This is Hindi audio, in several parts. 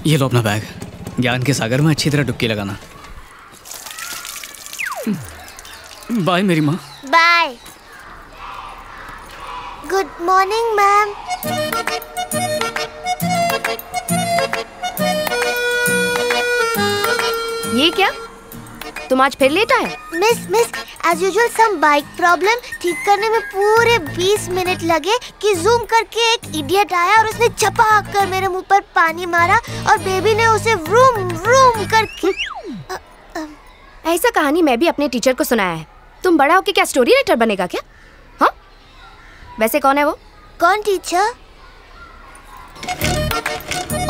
ये लो अपना बैग। ज्ञान के सागर में अच्छी तरह डुबकी लगाना। बाय मेरी माँ। बाय। Good morning ma'am. ये क्या? तुम आज फिर लेट आए? मिस एज यूजुअल सम बाइक प्रॉब्लम ठीक करने में पूरे 20 मिनट लगे कि जूम करके एक इडियट आया और उसने चपाक कर मेरे मुंह पर पानी मारा और बेबी ने उसे व्रूम व्रूम करके। ऐसा कहानी मैं भी अपने टीचर को सुनाया है। तुम बड़ा होके क्या स्टोरी राइटर बनेगा क्या? हाँ? वैसे कौन है वो? कौन टीचर?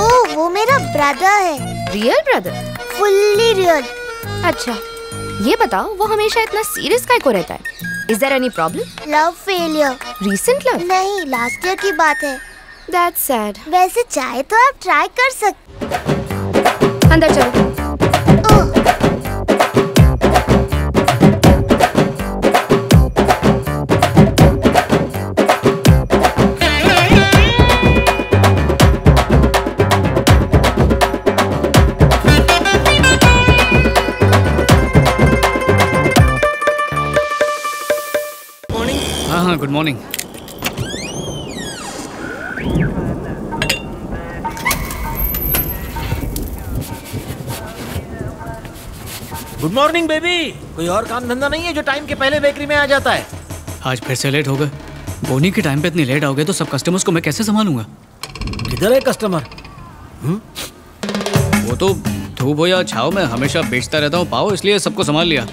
ओह वो मेरा ब्रदर है। Real brother? Fully real. अच्छा ये बताओ वो हमेशा इतना सीरियस काहे को रहता है? Is there any problem? Love failure. Recent love? नहीं लास्ट ईयर की बात है। That's sad. वैसे चाहे तो आप ट्राई कर सकते। अंदर चलो। हाँ good morning. Good morning baby. कोई और काम धंधा नहीं है जो टाइम के पहले बेकरी में आ जाता है? आज फिर से लेट हो गए। बोनी के टाइम पे इतनी लेट आओगे तो सब कस्टमर्स को मैं कैसे संभालूंगा? किधर है कस्टमर? वो तो धूप हो या छाव में हमेशा बेचता रहता हूँ पाव, इसलिए सबको संभाल लिया।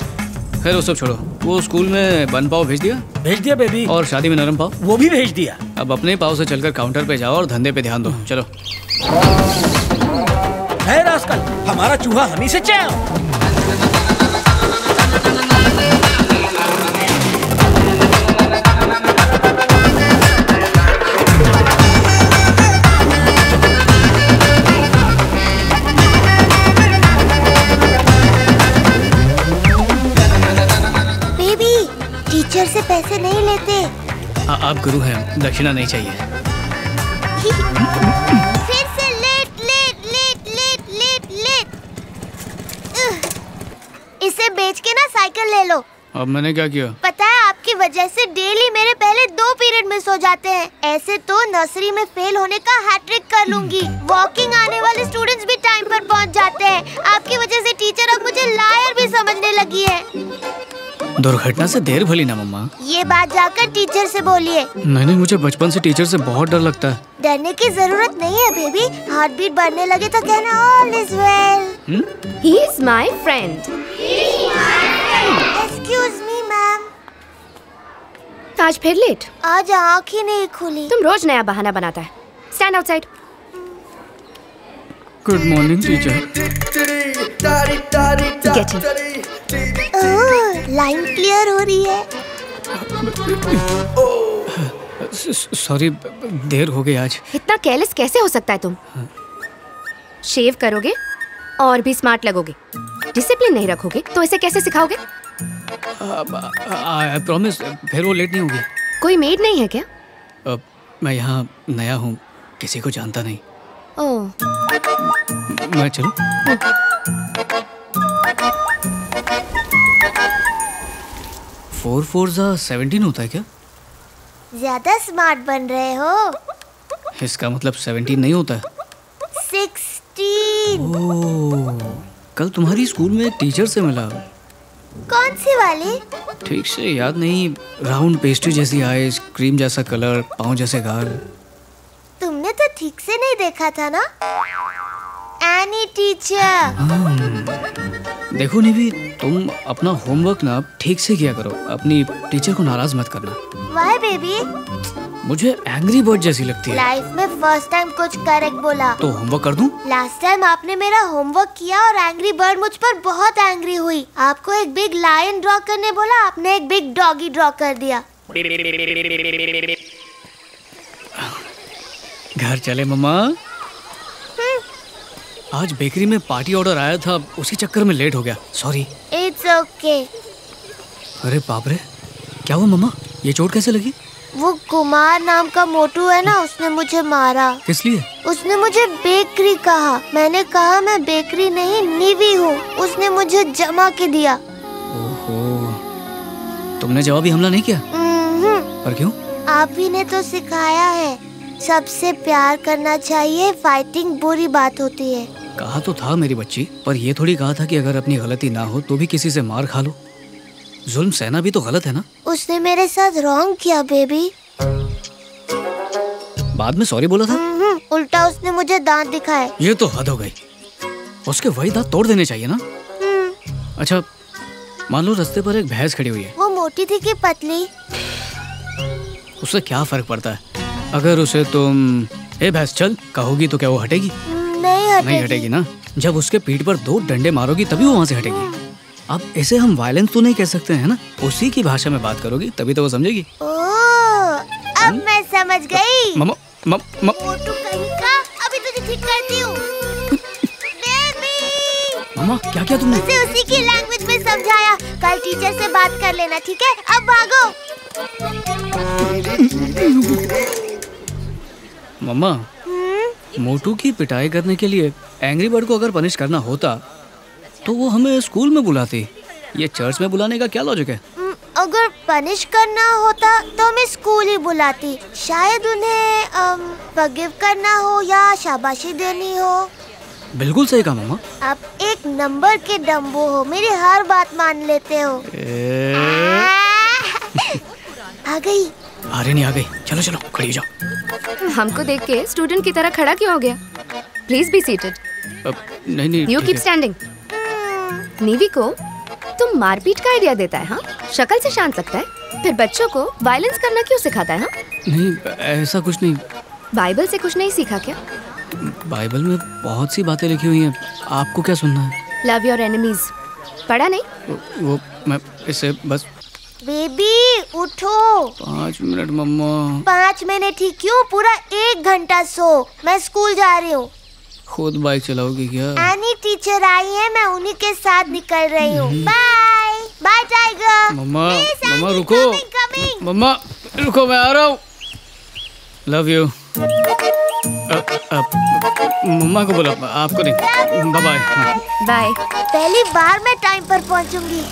खैर वो सब छोड़ो। वो स्कूल में बन पाव भेज दिया? भेज दिया बेबी। और शादी में नरम पाव? वो भी भेज दिया। अब अपने पाव से चलकर काउंटर पे जाओ और धंधे पे ध्यान दो। चलो। है रास्कल, हमारा चूहा हमी से चैन। टीचर से पैसे नहीं लेते। आप गुरु हैं, दक्षिणा नहीं चाहिए। फिर से late late late late late late. इसे बेच के ना साइकिल ले लो। अब मैंने क्या किया? पता है आपकी वजह से डेली मेरे पहले 2 पीरियड मिस हो जाते हैं। ऐसे तो नर्सरी में फेल होने का हैट्रिक कर लूंगी। वॉकिंग आने वाले स्टूडेंट्स भी टाइम पर पहुंच जाते हैं। आपकी वजह से टीचर अब मुझे लायर भी समझने लगी है। दुर्घटना से देर भली ना मम्मा। ये बात जाकर टीचर से बोलिए। नहीं, मुझे बचपन से टीचर से बहुत डर लगता है। डरने की जरूरत नहीं है बेबी। हार्ट बीट बढ़ने लगे तो कहना all is well. He is my friend. Excuse me ma'am. आज फिर लेट? आज आँख ही नहीं खुली। तुम रोज नया बहाना बनाता है। Stand outside. Good morning teacher. Get in. Line clear हो रही है। सॉरी देर हो गई आज। इतना केयरलेस कैसे हो सकता है तुम? शेव करोगे और भी स्मार्ट लगोगे। डिसिप्लिन नहीं रखोगे तो इसे कैसे सिखाओगे? आई प्रॉमिस फिर वो लेट नहीं होगी। कोई मेड नहीं है क्या? मैं यहाँ नया हूँ, किसी को जानता नहीं। ओह। मैं चलूं? 4 4 17 होता है क्या? ज्यादा स्मार्ट बन रहे हो। इसका मतलब 17 नहीं होता है। 16। ओह, कल तुम्हारी स्कूल में एक टीचर से मिला। कौन सी वाली? ठीक से याद नहीं। राउंड पेस्ट्री जैसी आईज, क्रीम जैसा कलर, पाँव जैसे गाल। तुमने तो ठीक से नहीं देखा था ना? Any teacher. देखो निवी, तुम अपना होमवर्क ना ठीक से किया करो। अपनी टीचर को नाराज मत करना। Why baby? मुझे एंग्री बर्ड जैसी लगती है। लाइफ में फर्स्ट टाइम कुछ करेक्ट बोला। तो होमवर्क कर दूं? लास्ट टाइम आपने मेरा होमवर्क किया और एंग्री बर्ड मुझ पर बहुत एंग्री हुई। आपको एक बिग लायन ड्रॉ करने बोला, आपने एक बिग डॉगी ड्रॉ कर दिया। घर चले मम्मा। आज बेकरी में पार्टी ऑर्डर आया था, उसी चक्कर में लेट हो गया। सॉरी। It's okay. अरे बाप रे, क्या हुआ मम्मा? ये चोट कैसे लगी? वो कुमार नाम का मोटू है ना, उसने मुझे मारा। किस लिए? उसने मुझे बेकरी कहा। मैंने कहा मैं बेकरी नहीं नीवी हूँ। उसने मुझे जमा के दिया। ओहो, तुमने जवाबी हमला नहीं किया? पर क्यों? आप ही ने तो सिखाया है, सबसे प्यार करना चाहिए, फाइटिंग बुरी बात होती है। कहा तो था मेरी बच्ची, पर ये थोड़ी कहा था कि अगर अपनी गलती ना हो तो भी किसी से मार खा लो। जुल्म सहना भी तो गलत है ना? उसने मेरे साथ रॉन्ग किया बेबी। बाद में सॉरी बोला था? उल्टा उसने मुझे दांत दिखाए। ये तो हद हो गई। उसके वही दांत तोड़ देने चाहिए ना। अच्छा, मान लो रास्ते पर एक भैंस खड़ी हुई है। वो मोटी थी कि पतली? उससे क्या फर्क पड़ता है? अगर उसे तुम ए भैंस चल कहोगी तो क्या वो हटेगी? नहीं हटेगी ना। जब उसके पीठ पर 2 डंडे मारोगी तभी वो वहाँ से हटेगी। अब ऐसे हम वायलेंस तो नहीं कह सकते हैं ना, उसी की भाषा में बात करोगी तभी तो वो समझेगी। अब मैं समझ गई। मोटू कहीं का, अभी तुझे ठीक करती हूँ। मामा क्या किया तुमने? उसे उसी की लैंग्वेज में समझाया। कल टीचर से बात कर लेना, ठीक है? अब भागो। मम्मा, मोटू की पिटाई करने के लिए एंग्री बर्ड को अगर पनिश करना होता तो वो हमें स्कूल में बुलाती। ये चर्च में बुलाने का क्या लॉजिक है? अगर पनिश करना होता तो हमें स्कूल ही बुलाती। शायद उन्हें फॉरगिव करना हो या शाबाशी देनी हो। बिल्कुल सही कहा मम्मा। आप एक नंबर के डम्बो हो, मेरी हर बात मान लेते हो। आ गई? अरे नहीं आ गई। चलो चलो खड़ी जाओ। हमको देख के स्टूडेंट की तरह खड़ा क्यों हो गया? Please be seated. नहीं। You keep standing. नीवी को तुम मारपीट का आइडिया देता है? हाँ, शक्ल से शांत लगता है, फिर बच्चों को वायलेंस करना क्यों सिखाता है? हाँ? नहीं, ऐसा कुछ नहीं। बाइबल से कुछ नहीं सीखा क्या? बाइबल में बहुत सी बातें लिखी हुई हैं, आपको क्या सुनना है? लव योर एनिमीज पढ़ा नहीं? वो मैं इसे बस। बेबी उठो। 5 मिनट मम्मा। 5 मिनट ही क्यों, पूरा 1 घंटा सो। मैं स्कूल जा रही हूँ। खुद बाइक चलाओगी क्या? एनी टीचर आई है, मैं उन्हीं के साथ निकल रही हूँ। Bye by Tiger. मम्मा रुको। मम्मा रुको, मैं आ रहा हूँ। Love you. मम्मा को बोला, आपको नहीं। Bye bye. बाय। पहली बार मैं टाइम पर पहुँचूंगी।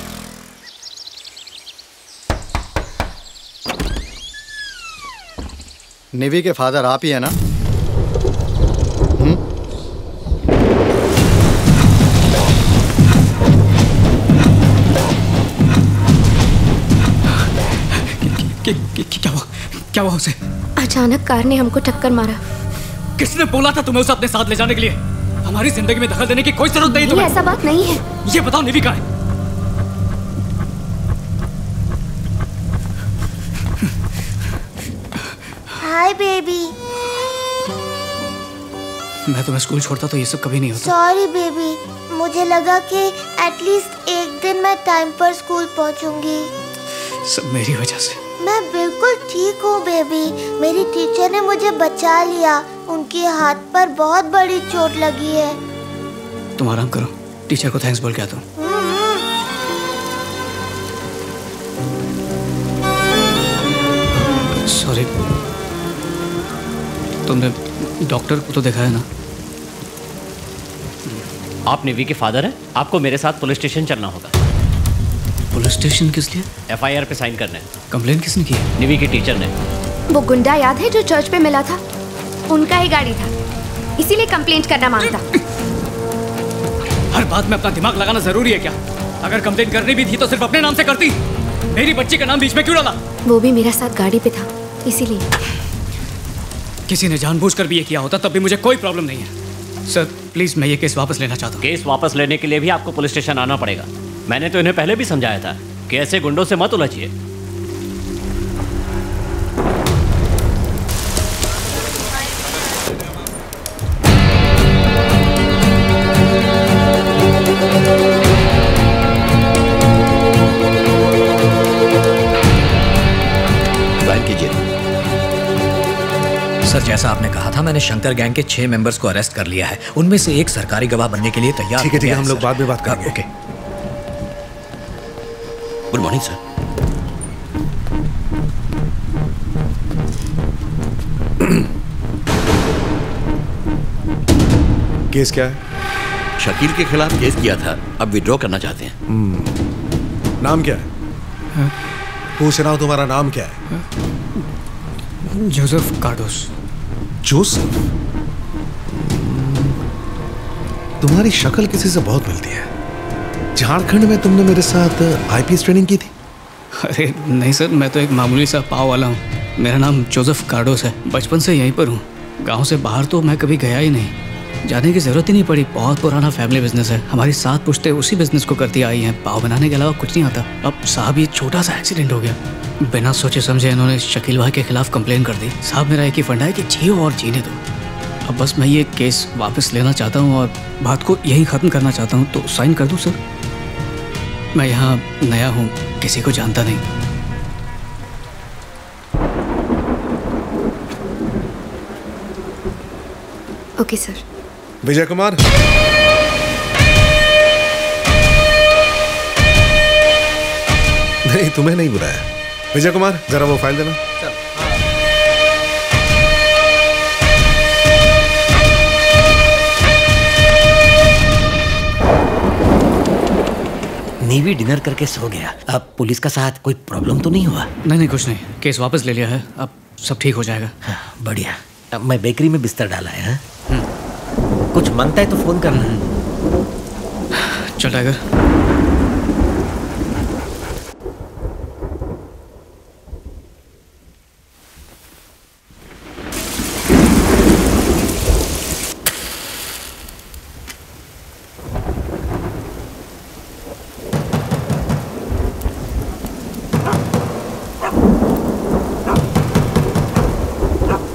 नेवी के फादर आप ही है ना? क्या हुआ उसे? अचानक कार ने हमको टक्कर मारा। किसने बोला था तुम्हें उसे अपने साथ ले जाने के लिए? हमारी जिंदगी में दखल देने की कोई जरूरत नहीं तुम्हें। ऐसा बात नहीं है। ये बताओ नेवी कहाँ है? Hi baby. मैं तुम्हें स्कूल छोड़ता तो ये सब कभी नहीं होता। सॉरी बेबी, मुझे लगा कि एटलीस्ट एक दिन मैं टाइम पर स्कूल पहुंचूंगी। सब मेरी वजह से। मैं बिल्कुल ठीक हूँ बेबी। मेरी टीचर ने मुझे बचा लिया। उनके हाथ पर बहुत बड़ी चोट लगी है। तुम आराम करो, टीचर को थैंक्स बोल के आता हूँ। सॉरी। तुमने डॉक्टर को तो देखा है ना? आप निवी के फादर हैं, आपको मेरे साथ पुलिस स्टेशन चलना होगा। पुलिस स्टेशन किस लिए? FIR पे साइन करने। कंप्लेन किसने की? निवी के टीचर ने। वो गुंडा याद है जो चर्च पे मिला था? उनका ही गाड़ी था, इसीलिए कंप्लेंट करना मांगता। हर बात में अपना दिमाग लगाना जरूरी है क्या? अगर कंप्लेन करनी भी थी तो सिर्फ अपने नाम से करती। मेरी बच्ची का नाम बीच में क्यों डाला? वो भी मेरे साथ गाड़ी पे था, इसीलिए। किसी ने जानबूझकर भी ये किया होता तब भी मुझे कोई प्रॉब्लम नहीं है। सर प्लीज, मैं ये केस वापस लेना चाहता हूँ। केस वापस लेने के लिए भी आपको पुलिस स्टेशन आना पड़ेगा। मैंने तो इन्हें पहले भी समझाया था कि ऐसे गुंडों से मत उलझिए। सर, जैसा आपने कहा था, मैंने शंकर गैंग के 6 मेंबर्स को अरेस्ट कर लिया है। उनमें से एक सरकारी गवाह बनने के लिए तैयार। ठीक है, हम लोग बाद में बात करेंगे। Okay. Good morning sir. Case क्या है? शकील के खिलाफ केस किया था, अब विड्रॉ करना चाहते हैं। नाम क्या है? पूछ रहा हूं तुम्हारा नाम क्या है? जोसेफ कार्डोस। जोसेफ? तुम्हारी शक्ल किसी से बहुत मिलती है। झारखंड में तुमने मेरे साथ आईपीएस ट्रेनिंग की थी? अरे नहीं सर, मैं तो एक मामूली सा पाव वाला हूँ। मेरा नाम जोसेफ कार्डोस है, बचपन से यहीं पर हूँ। गांव से बाहर तो मैं कभी गया ही नहीं, जाने की जरूरत ही नहीं पड़ी। बहुत पुराना फैमिली बिजनेस है, हमारी 7 पुश्तें उसी बिजनेस को करती आई हैं। पाव बनाने के अलावा कुछ नहीं आता। अब साहब ये छोटा सा एक्सीडेंट हो गया, बिना सोचे समझे इन्होंने शकील भाई के खिलाफ कंप्लेन कर दी। साहब मेरा एक ही फंडा है कि जियो और जीने दो। अब बस मैं ये केस वापस लेना चाहता हूँ और बात को यहीं ख़त्म करना चाहता हूँ। तो साइन कर दूँ सर? मैं यहाँ नया हूँ, किसी को जानता नहीं। Okay sir. विजय कुमार, नहीं तुम्हें नहीं बुलाया। विजय कुमार जरा वो फाइल देना। नीवी डिनर करके सो गया। अब पुलिस का साथ कोई प्रॉब्लम तो नहीं हुआ? नहीं कुछ नहीं, केस वापस ले लिया है, अब सब ठीक हो जाएगा। हाँ, बढ़िया। अब मैं बेकरी में बिस्तर डाला है। कुछ मांगता है तो फोन करना। चल टाइगर।